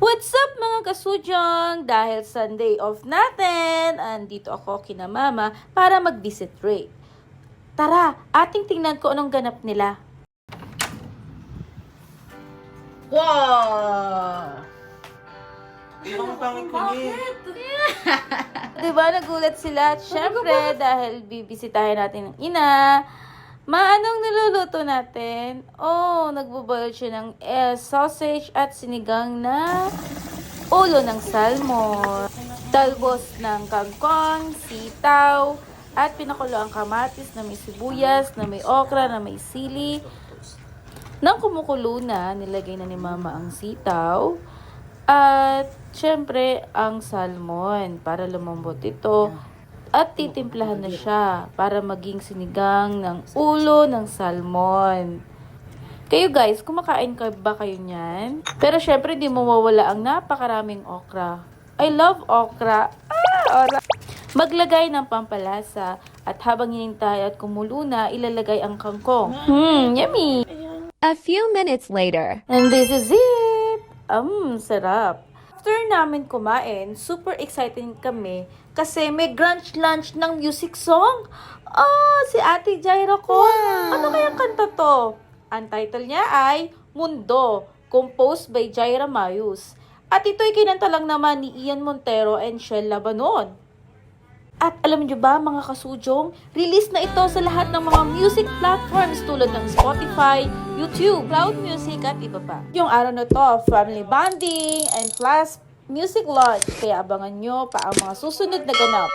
What's up mga kasudyang? Dahil Sunday off natin, andito ako kina mama para mag-visit Ray. Tara, ating tingnan ko anong ganap nila. Wow! Ang pangit ko ni. Diba nagulat sila? At syempre, dahil bibisitahin natin ng ina, anong niluluto natin? Oh, nagbuboil siya ng sausage at sinigang na ulo ng salmon. Talbos ng kangkong, sitaw, at pinakulo ang kamatis na may sibuyas, na may okra, na may sili. Nang kumukulo na, nilagay na ni mama ang sitaw. At syempre, ang salmon para lumambot ito. At titimplahan na siya para maging sinigang ng ulo ng salmon. Kayo guys, kumakain ka ba kayo niyan? Pero syempre, di mawawala ang napakaraming okra. I love okra. Maglagay ng pampalasa at habang hinintay at kumulo na, ilalagay ang kangkong. Yummy! A few minutes later. And this is it! Sarap! After namin kumain, super excited kami kasi may grunch lunch ng music song. Oh, si Ate Jaira ko. Ano kayang kanta to? Ang title niya ay Mundo, composed by Jaira Mayus. At ito'y kinanta lang naman ni Ian Montero and Shell Labanon. At alam niyo ba mga kasudyong, release na ito sa lahat ng mga music platforms tulad ng Spotify, YouTube, Cloud Music at iba pa. Yung araw na to, family bonding and plus music launch. Kaya abangan nyo pa ang mga susunod na ganap.